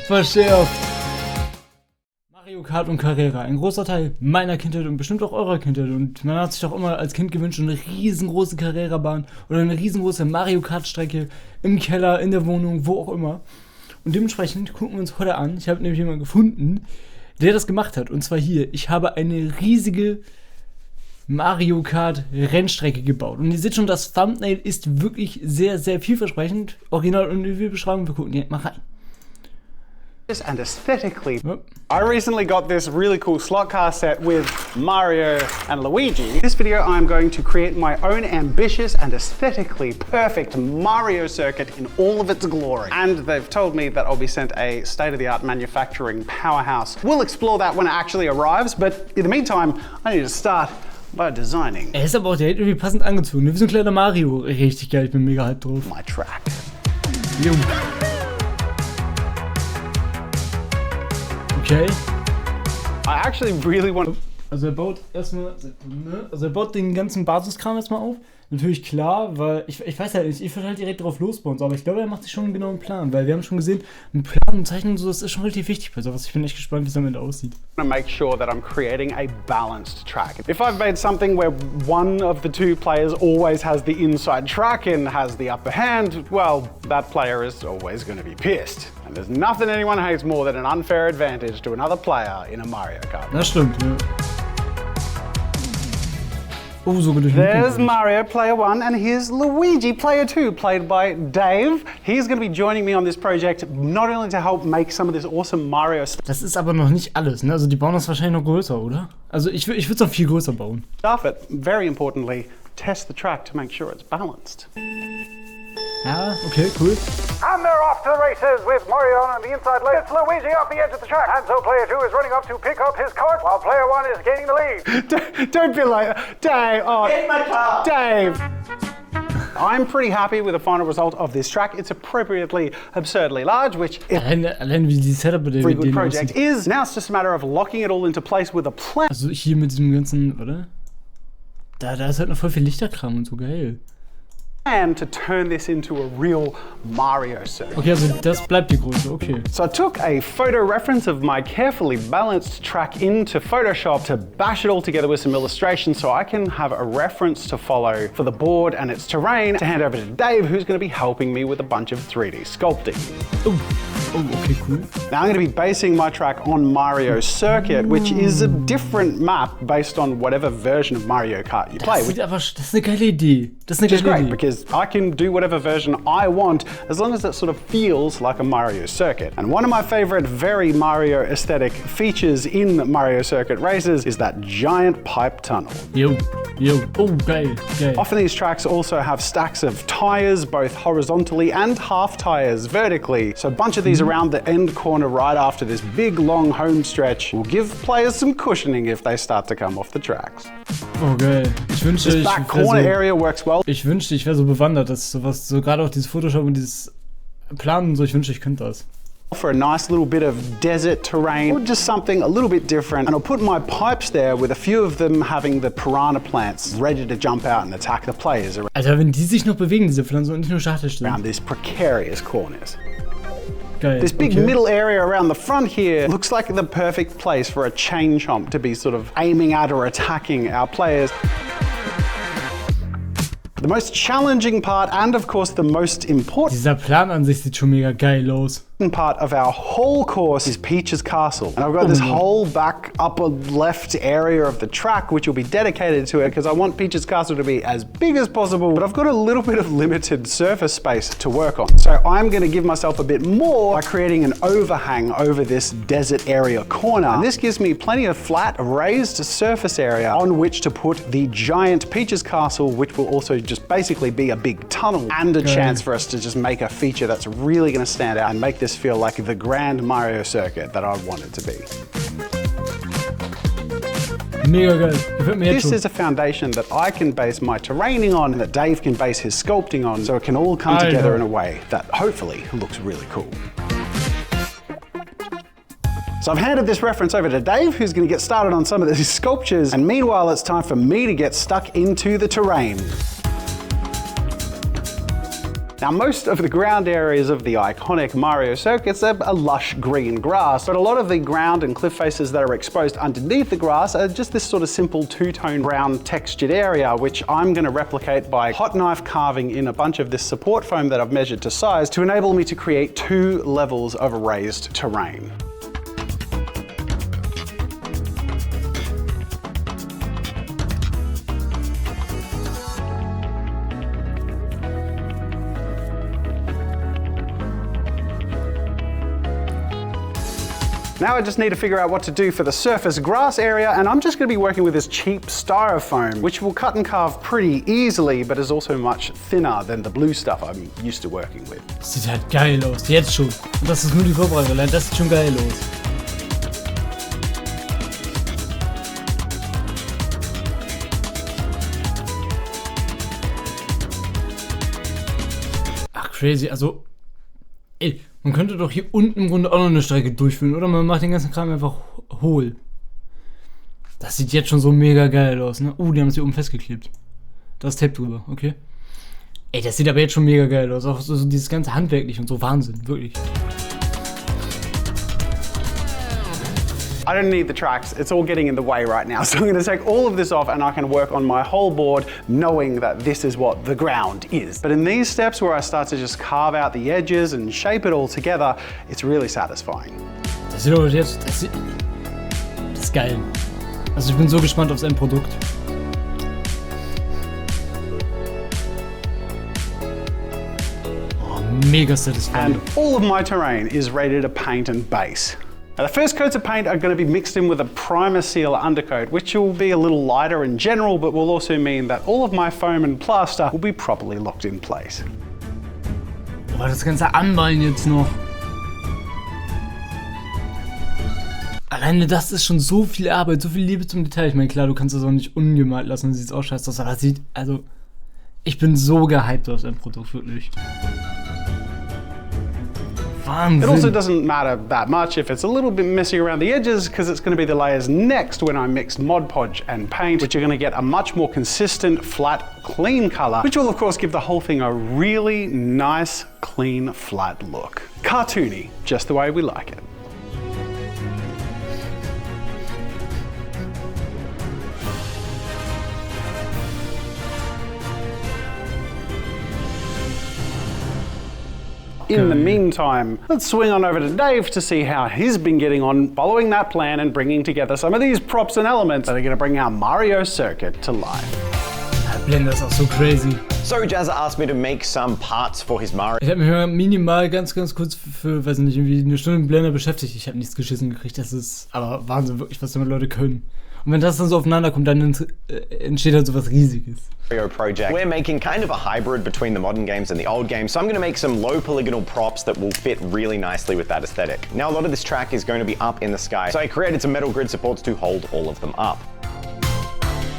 Verschärft. Mario Kart und Carrera, ein großer Teil meiner Kindheit und bestimmt auch eurer Kindheit. Und man hat sich doch immer als Kind gewünscht, eine riesengroße Carrera-Bahn oder eine riesengroße Mario Kart Strecke im Keller, in der Wohnung, wo auch immer. Und dementsprechend gucken wir uns heute an. Ich habe nämlich jemanden gefunden, der das gemacht hat. Und zwar hier. Ich habe eine riesige Mario Kart Rennstrecke gebaut. Und ihr seht schon, das Thumbnail ist wirklich sehr, sehr vielversprechend. Original und wir beschreiben, wir gucken direkt mal rein. And aesthetically, I recently got this really cool slot car set with Mario and Luigi. In this video, I'm going to create my own ambitious and aesthetically perfect Mario circuit in all of its glory. And they've told me that I'll be sent a state-of-the-art manufacturing powerhouse. We'll explore that when it actually arrives, but in the meantime, I need to start by designing. Er ist aber auch direkt irgendwie passend angezogen. Wie so ein kleiner Mario. Richtig geil, ich bin mega hyped drauf. My track. Jo. Okay. I actually really want. Also er baut erstmal, also er baut den ganzen Basiskram erstmal auf. Natürlich klar, weil ich weiß halt nicht, ich würde halt direkt drauf losbauen, aber ich glaube, er macht sich schon einen genauen Plan, weil wir haben schon gesehen, ein Plan und Zeichnen und so, das ist schon relativ wichtig bei sowas. Ich bin echt gespannt, wie es am Ende aussieht. I want to make sure that I'm creating a balanced track. If I've made something where one of the two players always has the inside track and has the upper hand, well, that player is always going to be pissed. And there's nothing anyone hates more than an unfair advantage to another player in a Mario Kart. Das stimmt, ja. Oh, so gut. There's Mario, player 1, and here's Luigi, player 2, played by Dave. He's going to be joining me on this project, not only to help make some of this awesome Mario stuff. Das ist aber noch nicht alles, ne? Also die bauen das wahrscheinlich noch größer, oder? Also ich würde es noch viel größer bauen. But very importantly, test the track to make sure it's balanced. Ja, okay, cool. And they're off to the races with Mario on the inside lane. It's Luigi off the edge of the track. And so player 2 is running up to pick up his cart while player 1 is gaining the lead. Don't be like, Dave, oh, In my car. Dave. I'm pretty happy with the final result of this track. It's appropriately absurdly large, which allein wie die Setup bei every good dem project aussieht. is. Now it's just a matter of locking it all into place with a plan. Also hier mit diesem ganzen, oder? Da ist halt noch voll viel Lichterkram und so, geil. And to turn this into a real Mario circuit. Okay, also das bleibt die Größe, okay. So I took a photo reference of my carefully balanced track into Photoshop to bash it all together with some illustrations so I can have a reference to follow for the board and its terrain to hand over to Dave, who's going to be helping me with a bunch of 3D sculpting. Oh, okay, cool. Now I'm going to be basing my track on Mario Circuit, which is a different map based on whatever version of Mario Kart you play. Das ist eine geile Idee. Das ist eine Which is geile great Idee. because I can do whatever version I want as long as it sort of feels like a Mario Circuit. And one of my favorite very Mario aesthetic features in Mario Circuit races is that giant pipe tunnel. Jo. Oh, geil. Often these tracks also have stacks of tires, both horizontally and half tires vertically. So a bunch of these around the end corner right after this big long home stretch will give players some cushioning if they start to come off the tracks. Oh, geil. Ich wünschte, This back corner area works well. Ich wäre so bewandert, dass sowas, so gerade auch dieses Photoshop und dieses Planen und so, ich wünschte, ich könnte das. For a nice little bit of desert terrain or just something a little bit different. And I'll put my pipes there with a few of them having the piranha plants ready to jump out and attack the players Alter, wenn die sich noch bewegen, diese Pflanzen und nicht nur statisch sind. around these precarious corners. Geil. This big okay. middle area around the front here looks like the perfect place for a chain chomp to be sort of aiming at or attacking our players. The most challenging part and of course the most important Dieser Plan an sich sieht schon mega geil aus. part of our whole course is Peach's Castle. And I've got this whole back upper left area of the track which will be dedicated to it because I want Peach's Castle to be as big as possible, but I've got a little bit of limited surface space to work on. So I'm going to give myself a bit more by creating an overhang over this desert area corner. And this gives me plenty of flat raised surface area on which to put the giant Peach's Castle, which will also just basically be a big tunnel and a chance for us to just make a feature that's really going to stand out and make this feel like the grand Mario circuit that I want it to be. Mega geil. Gefällt mir jetzt This schon. is a foundation that I can base my terraining on and that Dave can base his sculpting on, so it can all come together in a way that hopefully looks really cool. So I've handed this reference over to Dave, who's going to get started on some of these sculptures, and meanwhile it's time for me to get stuck into the terrain. Now, most of the ground areas of the iconic Mario circuits are a lush green grass, but a lot of the ground and cliff faces that are exposed underneath the grass are just this sort of simple two-tone brown textured area, which I'm going to replicate by hot knife carving in a bunch of this support foam that I've measured to size to enable me to create 2 levels of raised terrain. Now I just need to figure out what to do for the surface grass area, and I'm just going to be working with this cheap styrofoam, which will cut and carve pretty easily, but is also much thinner than the blue stuff I'm used to working with. Das sieht halt geil aus, jetzt schon. Und das ist nur die Vorbereitung, das sieht schon geil aus. Ach, crazy, also... Ey, man könnte doch hier unten im Grunde auch noch eine Strecke durchführen, oder? Man macht den ganzen Kram einfach hohl. Das sieht jetzt schon so mega geil aus, ne? Die haben es hier oben festgeklebt. Da ist Tape drüber, okay. Ey, das sieht aber jetzt schon mega geil aus. Auch so dieses ganze handwerklich und so. Wahnsinn, wirklich. I don't need the tracks, it's all getting in the way right now. So I'm going to take all of this off and I can work on my whole board knowing that this is what the ground is. But in these steps where I start to just carve out the edges and shape it all together, it's really satisfying. Das sieht aber jetzt, das ist geil. Also ich bin so gespannt aufs Endprodukt. Oh, mega satisfying. And all of my terrain is ready to paint and base. Now, the first coats of paint are going to be mixed in with a primer seal undercoat, which will be a little lighter in general, but will also mean that all of my foam and plaster will be properly locked in place. Boah, das ganze Anmalen jetzt noch. Alleine das ist schon so viel Arbeit, so viel Liebe zum Detail. Ich meine, klar, du kannst das auch nicht ungemalt lassen, dann sieht es auch scheiße aus, aber das sieht, also, ich bin so gehypt auf dein Produkt, wirklich. It also doesn't matter that much if it's a little bit messy around the edges, because it's going to be the layers next when I mix Mod Podge and paint, which are going to get a much more consistent, flat, clean color, which will of course give the whole thing a really nice, clean, flat look. Cartoony, just the way we like it. In the meantime, let's swing on over to Dave to see how he's been getting on following that plan and bringing together some of these props and elements that are going to bring our Mario circuit to life. Blender ist auch so crazy. So Jazza asked me to make some parts for his Mario. Ich habe mich mal minimal ganz kurz für, weiß nicht, irgendwie eine Stunde mit Blender beschäftigt. Ich habe nichts geschissen gekriegt. Das ist aber Wahnsinn, wirklich, was damit Leute können. Und wenn das dann so aufeinander kommt, dann entsteht halt so was Riesiges. Project. We're making kind of a hybrid between the modern games and the old games, so I'm going to make some low polygonal props that will fit really nicely with that aesthetic. Now a lot of this track is going to be up in the sky, so I created some metal grid supports to hold all of them up.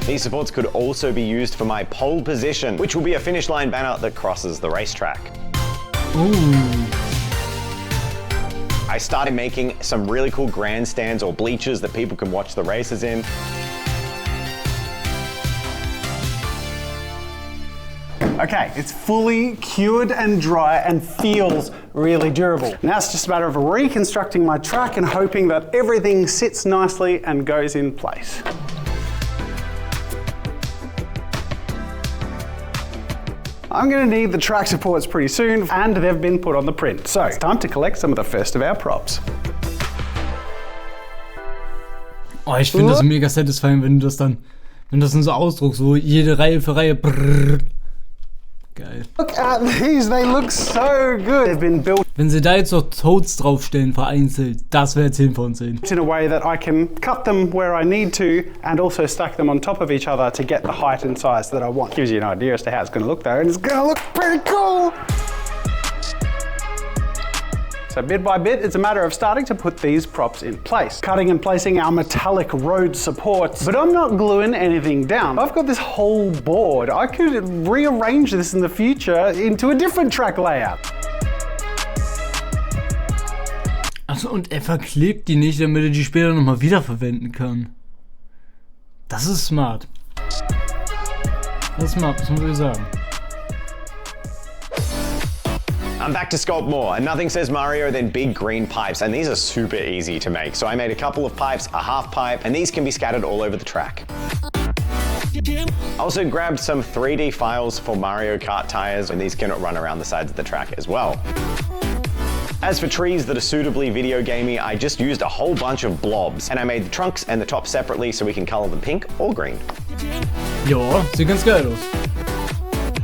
These supports could also be used for my pole position, which will be a finish line banner that crosses the racetrack. Ooh. I started making some really cool grandstands or bleachers that people can watch the races in. Okay, it's fully cured and dry and feels really durable. Now it's just a matter of reconstructing my track and hoping that everything sits nicely and goes in place. I'm going to need the track supports pretty soon, and they've been put on the print. So it's time to collect some of the first of our props. Oh, ich finde das mega satisfying, wenn das dann so ausdruckst, so jede Reihe für Reihe. Brrr. Geil. Look at these, they look so good. They've been built Wenn sie da jetzt noch Toads draufstellen, vereinzelt, das wäre 10 von 10. in a way that I can cut them where I need to and also stack them on top of each other to get the height and size that I want. Gives you an idea as to how it's going to look though, and it's going to look pretty cool. So bit by bit, it's a matter of starting to put these props in place. Cutting and placing our metallic road supports, but I'm not gluing anything down. I've got this whole board. I could rearrange this in the future into a different track layout. Achso, und er verklebt die nicht, damit er die später nochmal wiederverwenden kann. Das ist smart. Das ist smart, muss man wirklich sagen. I'm back to sculpt more, and nothing says Mario than big green pipes, and these are super easy to make. So I made a couple of pipes, a half pipe, and these can be scattered all over the track. I also grabbed some 3D files for Mario Kart tires, and these can run around the sides of the track as well. As for trees that are suitably video gamey, I just used a whole bunch of blobs, and I made the trunks and the top separately so we can color them pink or green. Ja, sieht ganz geil aus.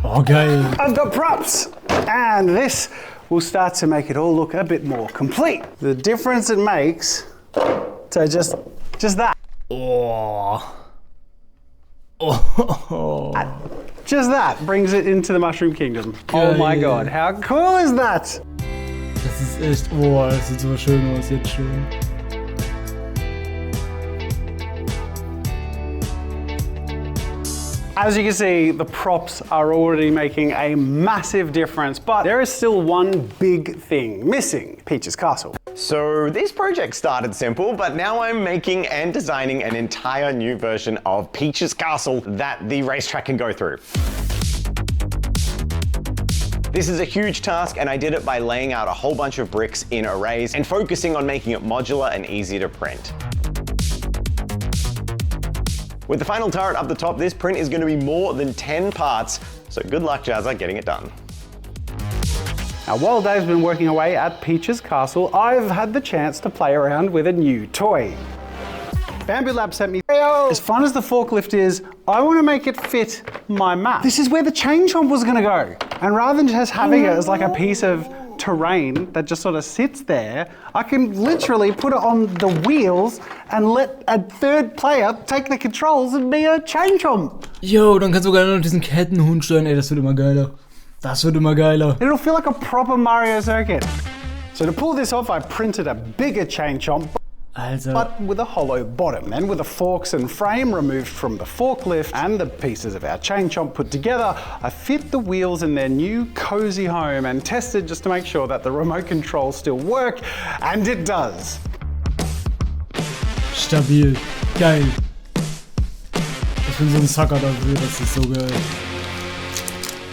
Oh, geil. I've got props, and this will start to make it all look a bit more complete. The difference it makes, so just that. Oh. Oh. Just that brings it into the Mushroom Kingdom. Oh my god, how cool is that? Das ist echt, oh, das sieht so schön aus, jetzt schon. As you can see, the props are already making a massive difference, but there is still one big thing missing: Peach's Castle. So this project started simple, but now I'm making and designing an entire new version of Peach's Castle that the racetrack can go through. This is a huge task, and I did it by laying out a whole bunch of bricks in arrays and focusing on making it modular and easy to print. With the final turret up the top, this print is going to be more than 10 parts, so good luck, Jazza, getting it done. Now, while Dave's been working away at Peach's Castle, I've had the chance to play around with a new toy. Bamboo Lab sent me, as fun as the forklift is, I want to make it fit my map. This is where the chain chomp was going to go. And rather than just having it as like a piece of terrain that just sort of sits there, I can literally put it on the wheels and let a third player take the controls and be a chain chomp. Yo, dann kannst du sogar noch diesen Kettenhund steuern, ey, das wird immer geiler. Das wird immer geiler. It'll feel like a proper Mario circuit. So to pull this off, I printed a bigger chain chomp, Also, but with a hollow bottom. Then with the forks and frame removed from the forklift and the pieces of our chain chomp put together, I fit the wheels in their new cozy home and tested just to make sure that the remote controls still work, and it does. stabil. Geil. Ich bin so ein Sucker dafür, das ist so geil.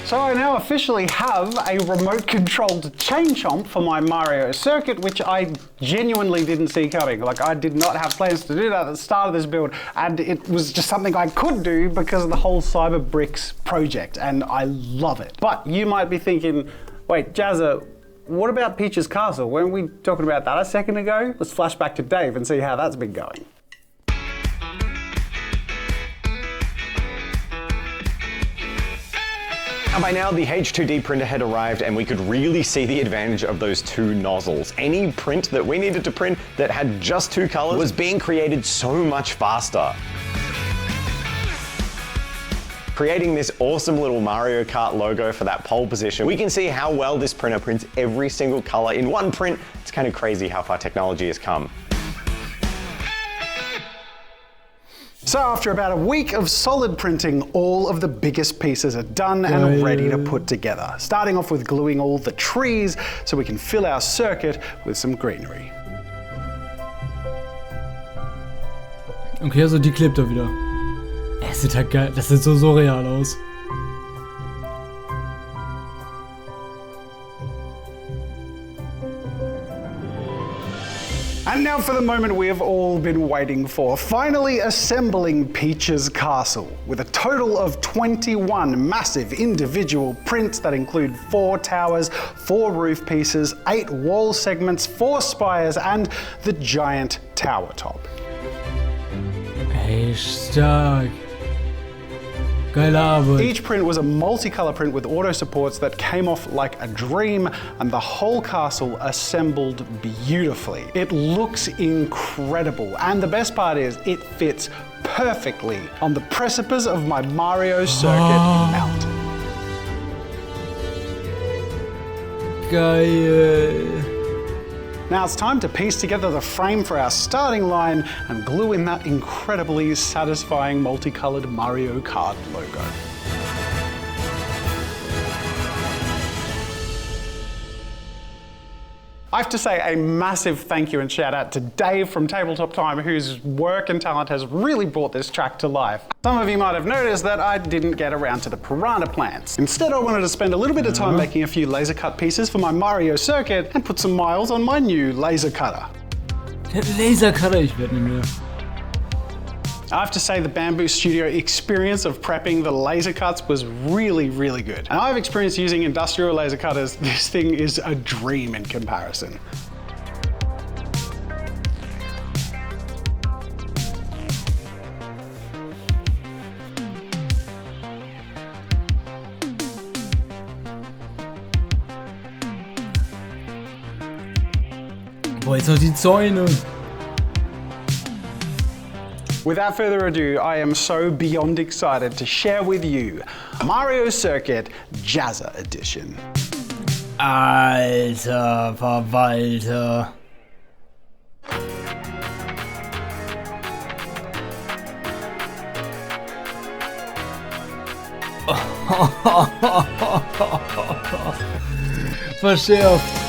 So I now officially have a remote-controlled chain chomp for my Mario circuit, which I genuinely didn't see coming. Like, I did not have plans to do that at the start of this build, and it was just something I could do because of the whole Cyber Bricks project, and I love it. But you might be thinking, wait, Jazza, what about Peach's Castle? Weren't we talking about that a second ago? Let's flash back to Dave and see how that's been going. And by now, the H2D printer had arrived, and we could really see the advantage of those two nozzles. Any print that we needed to print that had just two colors was being created so much faster. Creating this awesome little Mario Kart logo for that pole position, we can see how well this printer prints every single color in one print. It's kind of crazy how far technology has come. So after about a week of solid printing, all of the biggest pieces are done and ready to put together. Starting off with gluing all the trees so we can fill our circuit with some greenery. Okay, also die klebt er wieder. Es sieht halt geil, das sieht so surreal aus. And now for the moment we have all been waiting for, finally assembling Peach's Castle, with a total of 21 massive individual prints that include 4 towers, 4 roof pieces, 8 wall segments, 4 spires, and the giant tower top. Ey, stark. Geile Arbeit. Each print was a multicolor print with auto supports that came off like a dream, and the whole castle assembled beautifully. It looks incredible, and the best part is it fits perfectly on the precipice of my Mario Circuit mountain. Geil. Now it's time to piece together the frame for our starting line and glue in that incredibly satisfying multicolored Mario Kart logo. I have to say a massive thank you and shout out to Dave from Tabletop Time, whose work and talent has really brought this track to life. Some of you might have noticed that I didn't get around to the piranha plants. Instead, I wanted to spend a little bit of time making a few laser cut pieces for my Mario circuit and put some miles on my new laser cutter. Der Lasercutter, ich werde nicht mehr. I have to say the Bamboo Studio experience of prepping the laser cuts was really, really good. And I've experienced using industrial laser cutters. This thing is a dream in comparison. Boah, jetzt noch die Zäune. Without further ado, I am so beyond excited to share with you Mario Circuit Jazza Edition. Alter Verwalter. Verschärft.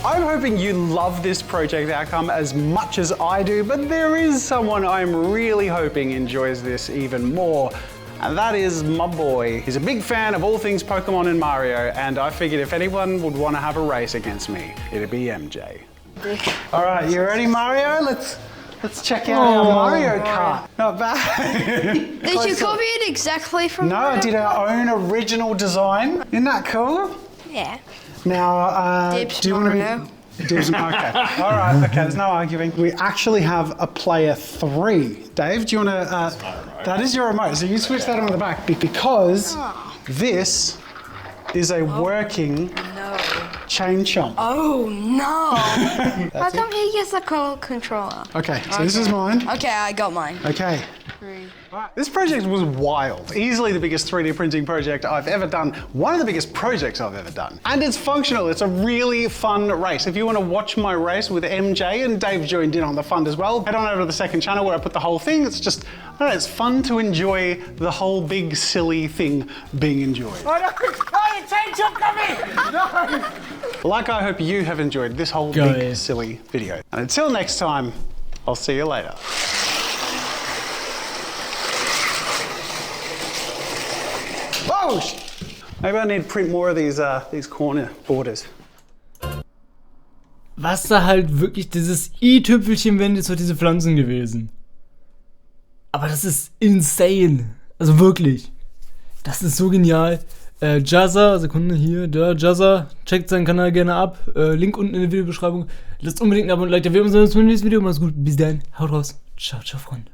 I'm hoping you love this project outcome as much as I do, but there is someone I'm really hoping enjoys this even more, and that is my boy. He's a big fan of all things Pokemon and Mario, and I figured if anyone would want to have a race against me, it'd be MJ. All right, you ready, Mario? Let's check out our Mario Kart. Not bad. Did you copy it exactly from No, I did our own original design. Isn't that cool? Yeah. Now, Dibs, do you want to Mario. be... Dibs, okay. All right, okay, there's no arguing. We actually have a player 3. Dave, do you want to... that is your remote, so you switch that on the back because this is a working chain chomp. Oh no! How come he gets the controller? Okay, so this is mine. Okay, I got mine. Okay. This project was wild. Easily the biggest 3D printing project I've ever done. One of the biggest projects I've ever done. And it's functional. It's a really fun race. If you want to watch my race with MJ, and Dave joined in on the fun as well, head on over to the second channel where I put the whole thing. It's just, I don't know, it's fun to enjoy the whole big silly thing being enjoyed. Like I hope you have enjoyed this whole big silly video. And until next time, I'll see you later. Whoa! Maybe I need to print more of these corner borders. Was da halt wirklich, dieses i-Tüpfelchen wären jetzt doch diese Pflanzen gewesen. Aber das ist insane. Also wirklich. Das ist so genial. Jazza, Sekunde hier, da, Jazza, checkt seinen Kanal gerne ab. Link unten in der Videobeschreibung. Lasst unbedingt ein Abo und Like da. Wir sehen uns im nächsten Video. Macht's gut. Bis dann. Haut raus. Ciao, ciao, Freunde.